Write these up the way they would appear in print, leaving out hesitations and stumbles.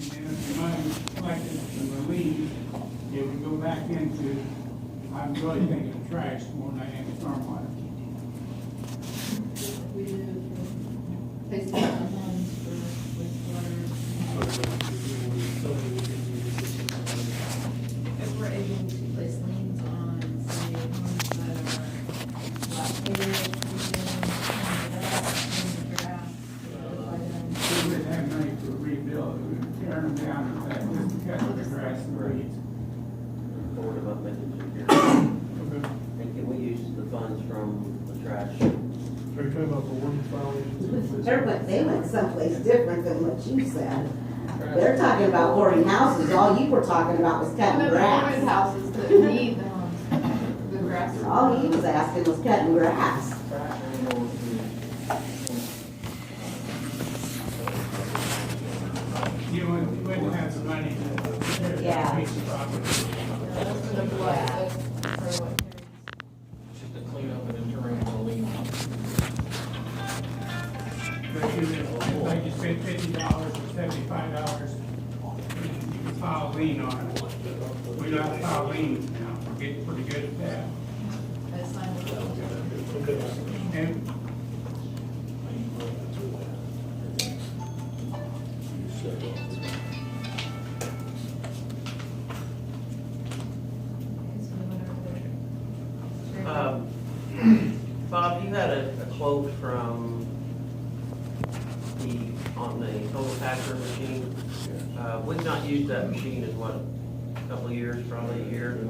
then if the money collected and released, it would go back into, I'm really thinking of trash more than I am stormwater. We do for Facebook funds for wastewater. If we're able to place liens on, say, homes that are dilapidated, grass, We would have money to rebuild, we would tear them down and that, just to cut the grass and weeds. Forward about making secure. Okay. And can we use the funds from the trash? Are you talking about the one violation? They went someplace different than what you said. They're talking about boarding houses, all you were talking about was cutting the grass. houses that need the homes, the grass. All he was asking was cutting grass. You wouldn't have the money to repair Yeah. that piece of property. That's for the what, that's for what Just to clean up and then turn around and lean. But you, like you said, $50 or $75, you can file a lien on it. We don't have to file liens now, we're getting pretty good at that. That's fine with those. Okay. And Bob, you had a quote from on the total patcher machine. We've not used that machine in what, a couple of years, probably a year. And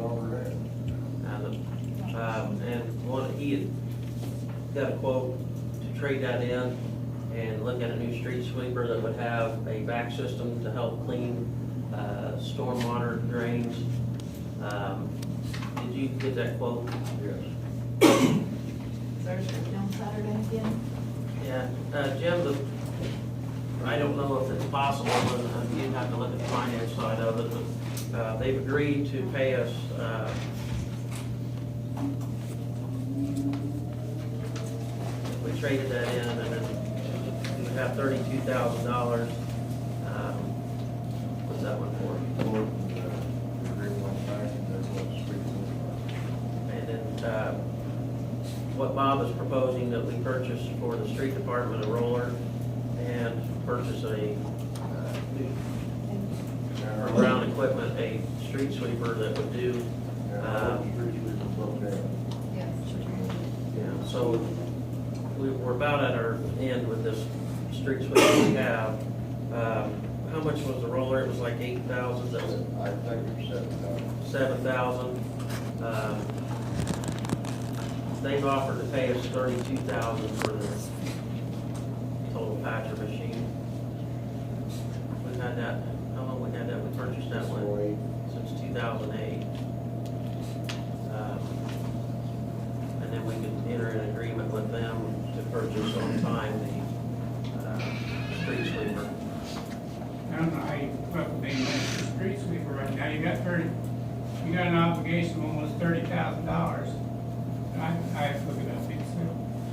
he had got a quote to trade that in and look at a new street sweeper that would have a back system to help clean stormwater drains. Did you get that quote? Yes. Thursday, on Saturday again? Yeah, Jim, I don't know if it's possible, but you'd have to look at the finance side of it, but they've agreed to pay us, if we traded that in, and then we would have $32,000. What's that one for? And then, what Bob is proposing that we purchase for the street department a roller and purchase a new around equipment, a street sweeper that would do, Yes. yeah, so we're about at our end with this street sweeper we have. How much was the roller? It was like 8,000, I think it's 7,000. 7,000. They've offered to pay us $32,000 for the total patcher machine. We've had that, how long we had that? We purchased that one since 2008. And then we could enter an agreement with them to purchase on time the street sweeper. I don't know how you come up with a street sweeper right now. You got an obligation of almost $30,000. I have to look it up.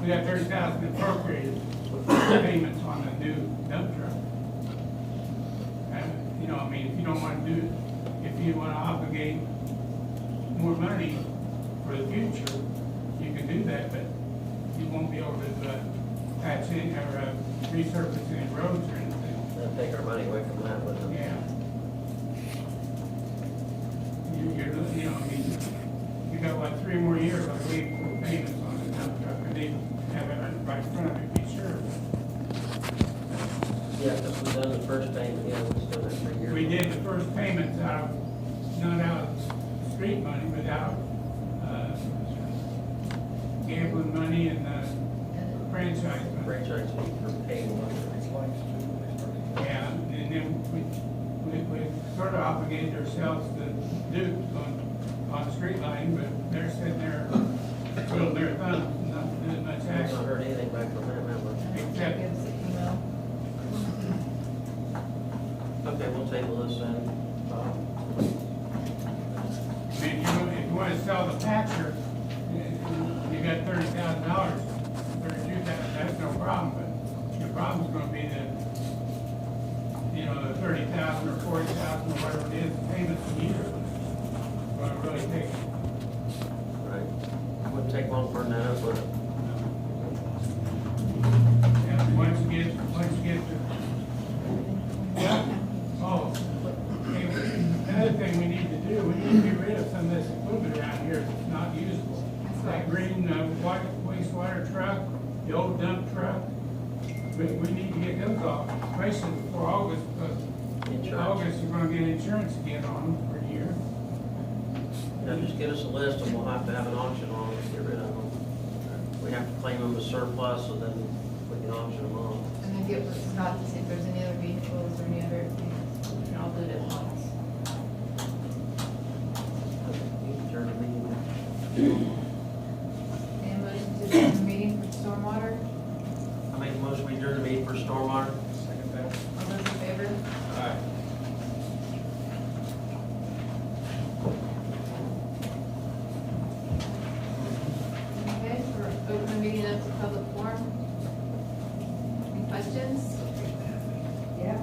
We got $30,000 appropriated for payments on a new dump truck. And, you know, I mean, if you don't want to do it, if you want to obligate more money for the future, you can do that, but you won't be able to patch in or resurface any roads or anything. They'll take our money away from that, wouldn't they? Yeah. You know, I mean, you got like 3 more years, I believe, for payments on the dump truck. I need to have it right in front of me, be sure. Yeah, because we've done the first payment, yeah, we still have 3 years. We did the first payments out of, not out of street money, but out of gambling money and franchise money. Franchise fee for paying one. Yeah, and then we sort of obligated ourselves to do on the street line, but they're sitting there twiddling their thumbs, not doing much I've not action. heard anything back from that member. Except, Give us an email. Okay, we'll table this then. I mean, if you want to sell the patcher, you got $30,000, $32,000, that's no problem, but your problem's gonna be that, you know, 30,000 or 40,000 or whatever it is, payments a year. What it really takes. Right. Wouldn't take long for that up, would it? And once you get to, yeah, oh, hey, another thing we need to do, we need to get rid of some of this equipment around here that's not usable. Like green, wastewater truck, the old dump truck. We need to get those off, especially before August, because Insurance. August, you're gonna get insurance again on them for a year. Now, just get us a list and we'll have to have an auction on them to get rid of them. We have to claim them as surplus, so then we can auction them off. And then get with Scott to see if there's any other vehicles or any other things, and I'll do it at once. You can turn the meeting. Any motion to adjourn the meeting for stormwater? I make a motion, we adjourn the meeting for stormwater. Second that. All those in favor? Aye. Okay, we're opening the meeting up to public forum. Any questions? Yeah,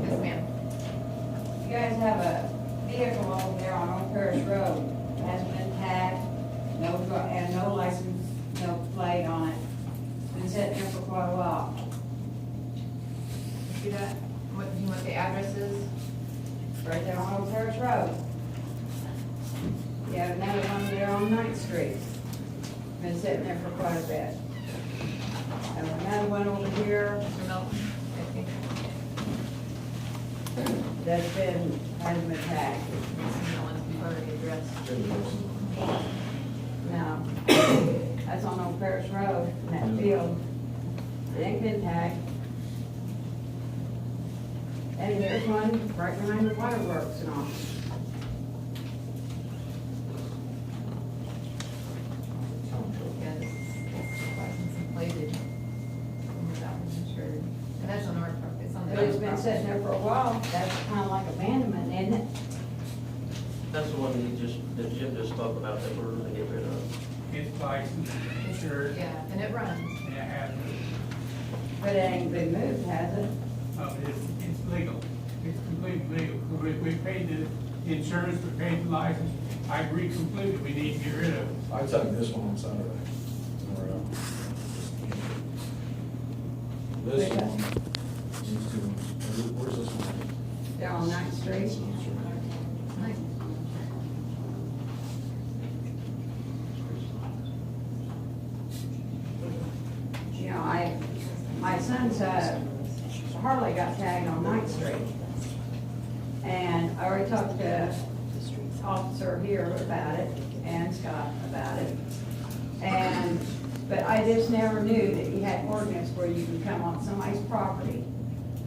Yes, ma'am. you guys have a vehicle over there on Old Parish Road, that hasn't been tagged, and no license, no plate on it. It's been sitting there for quite a while. See that? What, do you want the addresses? Right there on Old Parish Road. You have another one there on 9th Street. Been sitting there for quite a bit. And another one over here Mr. Melton? Okay. that's hasn't been tagged. This is the ones we've already addressed. Now, that's on Old Parish Road, in that field. It ain't been tagged. And here's one right behind the waterworks and all. Yeah, this is license and plated. That one's insured. And that's on our property, it's on the. But it's been sitting there for a while, that's kind of like abandonment, isn't it? That's the one that Jim just spoke about that we're gonna get rid of. It's licensed, insured, Yeah, and it runs. and it has, But it ain't been moved, has it? it's legal. It's completely legal. We paid the insurance, we paid the license. I agree completely, we need to get rid of it. I took this one on Saturday. This one, these two ones, where's this one? They're on 9th Street. You know, my son's, Harley got tagged on 9th Street. And I already talked to the officer here about it, and Scott about it. But I just never knew that you had an ordinance where you can come on somebody's property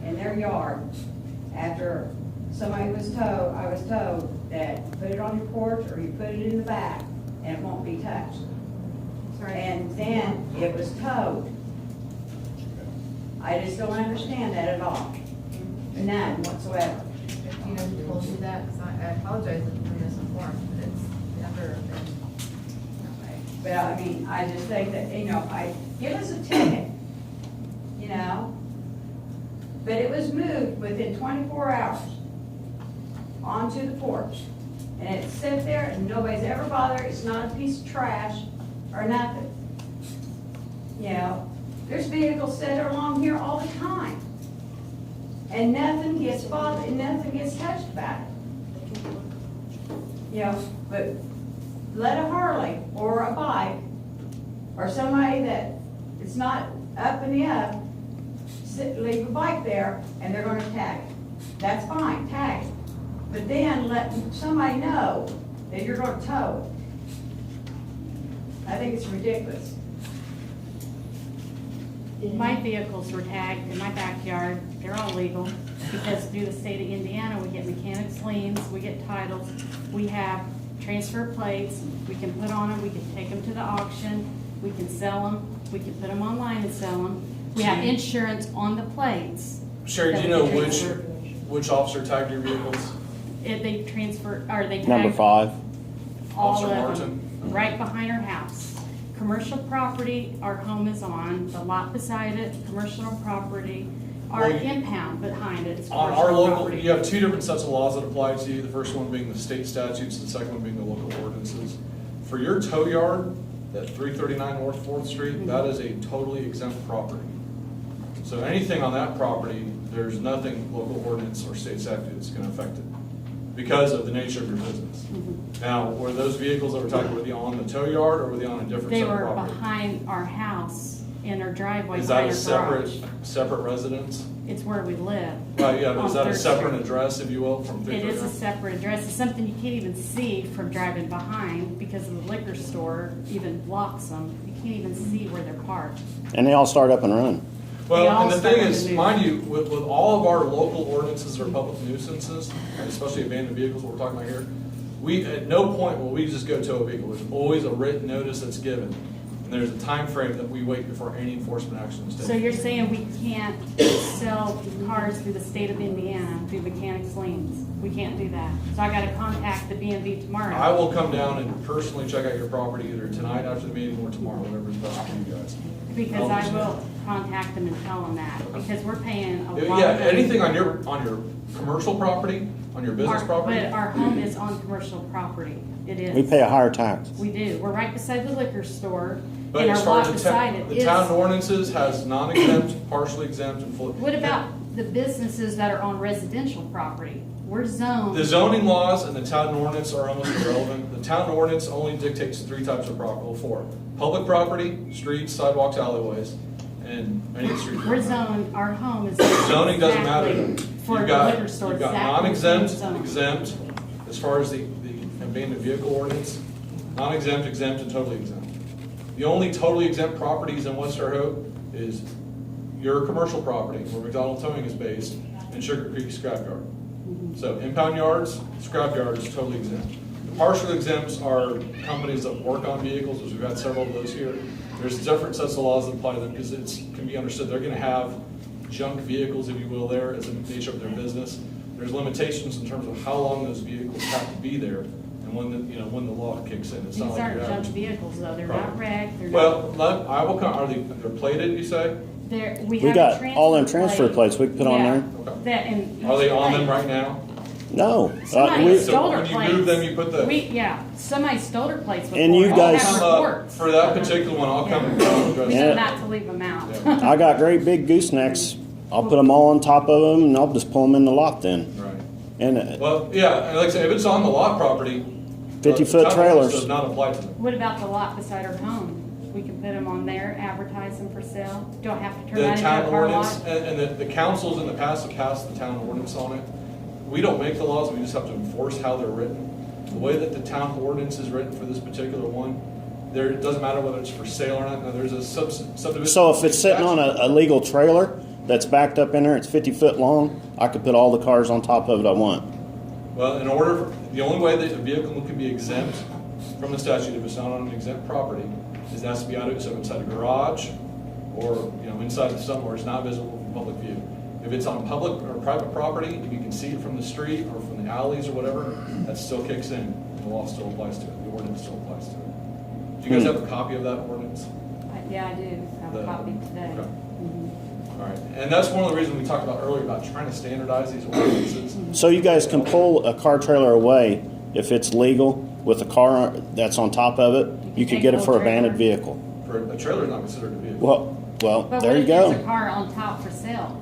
in their yard after somebody was told, I was told that put it on your porch or you put it in the back and it won't be touched. And then it was towed. I just don't understand that at all. None whatsoever. You know who told you that? Because I apologize if I'm misinformed, but it's never been that way. But I mean, I just think that, you know, give us a ticket, you know? But it was moved within 24 hours onto the porch. And it sat there and nobody's ever bothered, it's not a piece of trash or nothing. You know, there's vehicles sit along here all the time. And nothing gets bothered, and nothing gets touched about it. You know, but let a Harley or a bike or somebody that it's not up in the up, leave a bike there and they're gonna tag it. That's fine, tag it. But then let somebody know that you're gonna tow it. I think it's ridiculous. My vehicles were tagged in my backyard, they're all legal, because through the state of Indiana, we get mechanics liens, we get titles, we have transfer plates, we can put on them, we can take them to the auction, we can sell them, we can put them online and sell them. We have insurance on the plates. Sherry, do you know which officer tagged your vehicles? They transfer, or they Number tag 5. all Officer of them, Martin? right behind our house. Commercial property, our home is on, the lot beside it, commercial property, Our Well, impound behind it is On commercial our local, property. you have two different sets of laws that apply to you. The first one being the state statutes, the second one being the local ordinances. For your tow yard, at 339 North 4th Street, that is a totally exempt property. So anything on that property, there's nothing local ordinance or state statute that's gonna affect it because of the nature of your business. Now, were those vehicles that we're talking, were they on the tow yard or were they on a different They set of were property? behind our house in our driveway, Is that behind a our garage. separate residence? It's where we live. Yeah, but on is that a 3rd separate Street. address, if you will, from It is 339? a separate address. It's something you can't even see from driving behind because of the liquor store even blocks them. You can't even see where they're parked. And they all start up and run. They Well, all and the start thing with is, the new- mind you, with all of our local ordinances or public nuisances, and especially abandoned vehicles we're talking about here, we, at no point will we just go tow a vehicle. There's always a written notice that's given. And there's a time frame that we wait before any enforcement action is taken. So you're saying we can't sell cars through the state of Indiana through mechanics liens? We can't do that. So I gotta contact the BMV tomorrow. I will come down and personally check out your property either tonight after the meeting or tomorrow, whatever is best for you guys. Because I will contact them and tell them that, because we're paying a lot of Yeah, money. anything on your commercial property, on your business property? But our home is on commercial property. It is. We pay a higher tax. We do. We're right beside the liquor store, But and as our far lot as beside it the is. town ordinances has non-exempt, partially exempt, and fully. What about the businesses that are on residential property? We're zoned. The zoning laws and the town ordinance are almost irrelevant. The town ordinance only dictates three types of property, well, four. Public property, streets, sidewalks, alleyways, and any street. We're zoned, our home is. Zoning doesn't matter. exactly For You've the got, liquor store. you've got exactly non-exempt, the same zone. exempt, as far as the abandoned vehicle ordinance, non-exempt, exempt, and totally exempt. The only totally exempt properties in West Terre Haute is your commercial property, where McDonald Towing is based, and Sugar Creek Scrapyard. So impound yards, scrap yards, totally exempt. The partial exempts are companies that work on vehicles, which we've had several of those here. There's different sets of laws that apply to them, because it can be understood, they're gonna have junk vehicles, if you will, there as a nature of their business. There's limitations in terms of how long those vehicles have to be there, and when the law kicks in. It's These not like aren't your junk average. vehicles though, they're Right. not wrecked, they're Well, not. I will come, they're plated, you say? We We have a got all them transfer transfer plates we can put on Yeah, there. Okay. That, and. Are they on them each right plate. now? No. Somebody we- stole their when you plates. move them, you put the- Somebody stole their plates before. And you We guys- have reports. For that particular one, I'll come and address We it. Yeah. know not to leave them out. Yeah. I got great big goosenecks. I'll put them all on top of them and I'll just pull them in the lot then. Right. And Well, yeah, and like I say, if it's on the lot property. 50-foot the town ordinance trailers. Does not apply to them. What about the lot beside our home? We can put them on there, advertise them for sale. Do I have to turn The that into town a car ordinance, lot? and the councils in the past have passed the town ordinance on it. We don't make the laws, we just have to enforce how they're written. The way that the town ordinance is written for this particular one, it doesn't matter whether it's for sale or not, no, there's a subdivision. so if it's sitting on a legal trailer that's backed up in there, it's 50 foot long, I could put all the cars on top of it I want. Well, the only way that a vehicle can be exempt from the statute, if it's not on an exempt property, is it has to be out of, so inside a garage, or, inside of somewhere, it's not visible from public view. If it's on public or private property, if you can see it from the street or from the alleys or whatever, that still kicks in, the law still applies to it, the ordinance still applies to it. Do you guys have a copy of that ordinance? Yeah, I do. I have a copy today. Okay. Mhm. All right, and that's one of the reasons we talked about earlier about trying to standardize these ordinances. So you guys can pull a car trailer away if it's legal with a car that's on top of it. You could get it for a abandoned vehicle. For a trailer is not considered a vehicle. Well, But there what you if there's a go. car on top for sale?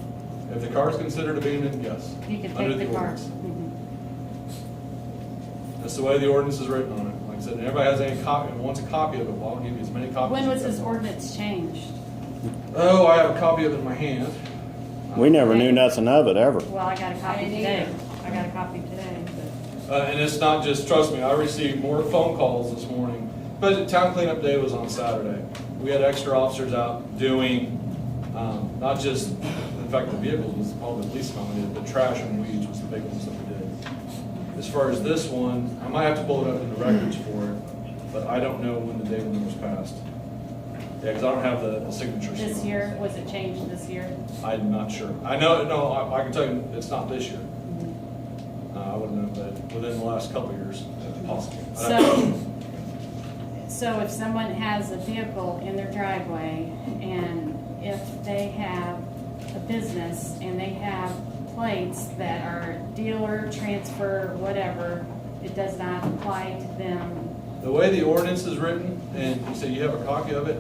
If the car is considered abandoned, yes. You can under take the car. ordinance. Mhm. That's the way the ordinance is written on it. Like I said, and everybody has any copy, and wants a copy of it, well, I'll give you as many copies. When as was you this got. ordinance changed? Oh, I have a copy of it in my hand. We never knew nothing of it ever. Well, I got a copy I didn't today. either. I got a copy today, but. And it's not just, trust me, I received more phone calls this morning. But town cleanup day was on Saturday. We had extra officers out doing, not just, in fact, the vehicles was probably the least amount we did, but trash and weeds was the big ones that we did. As far as this one, I might have to pull it up in the records for it, but I don't know when the day when it was passed. Yeah, because I don't have the signature. sheet This on it. year, was it changed this year? I'm not sure. I know, no, I can tell you it's not this year. I wouldn't know, but within the last couple of years, possibly. So if someone has a vehicle in their driveway and if they have a business and they have plates that are dealer, transfer, whatever, it does not apply to them. The way the ordinance is written, and you say you have a copy of it,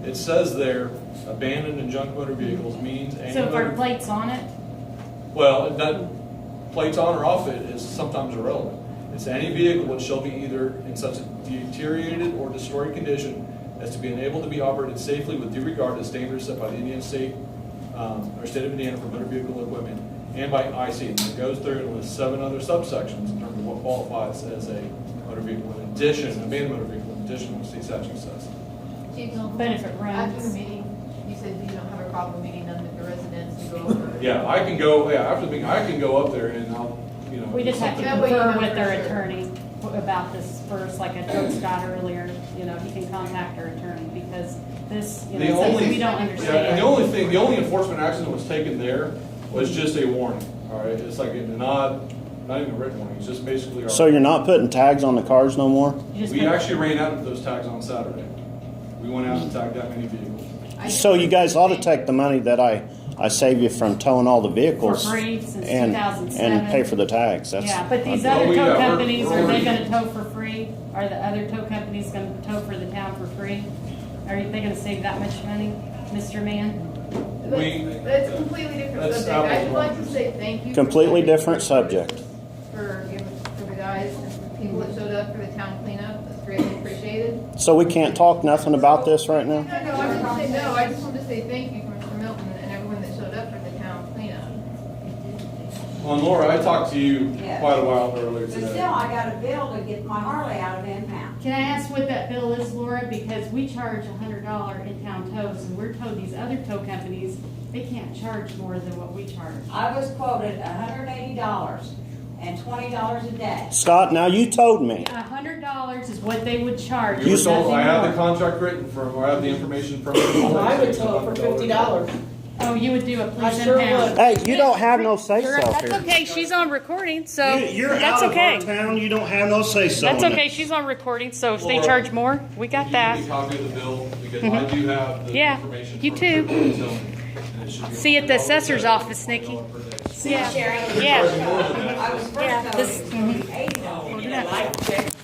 it says there, abandoned and junk motor vehicles means any So if our motor. plate's on it, Well, that, plates on or off it is sometimes irrelevant. It's any vehicle which shall be either in such a deteriorated or destroyed condition as to be unable to be operated safely with due regard to standards set by the Indiana State, or State of Indiana for motor vehicle equipment, and by IC. And it goes through and lists 7 other subsections in terms of what qualifies as a motor vehicle in addition, abandoned motor vehicle in addition to what the state statute says. but if it After the runs, meeting, you said you don't have a problem meeting them with the residents to go over. Yeah, I can go, after the meeting, I can go up there and I'll, you know. we just have to That way you confer know with for their sure. attorney about this first, like I told Scott earlier, you know, he can contact our attorney because this, you The know, something only- we don't Yeah, and understand. the only enforcement action that was taken there was just a warning, all right? It's like not even a written warning, it's just basically our. So you're not putting tags on the cars no more? You just We put- actually ran out of those tags on Saturday. We went out and tagged that many vehicles. So you guys ought to take the money that I save you from towing all the vehicles For free since and 2007. pay for the tags. That's Yeah, but these Well, other we- tow yeah, we're- companies, we're are they already- gonna tow for free? Are the other tow companies gonna tow for the town for free? Are they gonna save that much money, Mr. Man? That's a completely different That's subject. I would apples like and to say thank you. completely different subject. For the guys, and the people that showed up for the town cleanup. That's greatly appreciated. So we can't talk nothing about this right now? No, I just wanted to say thank you to Mr. Milton and everyone that showed up for the town cleanup. Well, and Laura, I talked to you Yes. quite a while earlier But today. still, I got a bill to get my Harley out of impound. Can I ask what that bill is, Laura? Because we charge $100 in-town tows, and we're told these other tow companies, they can't charge more than what we charge. I was quoted $180 and $20 a day. Scott, now you told me. $100 is what they would charge. You were told, I have the nothing more. contract written from, or I have the information from. I would tow it for $50. Oh, you would do a police sure impound. would. Hey, you don't have no say-so That's here. okay, she's on recording, so You're that's out of okay. our town, you don't have no say-so. That's in it. okay, she's on recording, so if they Laura, charge more, we got that. You need a copy of the bill, because I do have the Yeah, information. you from too. Triple and Tony, and it should be See you at the assessor's office, Nikki. $1 per day. Yeah, Sherry, yeah. I was first Yeah, told this- it was $80. Hold it up.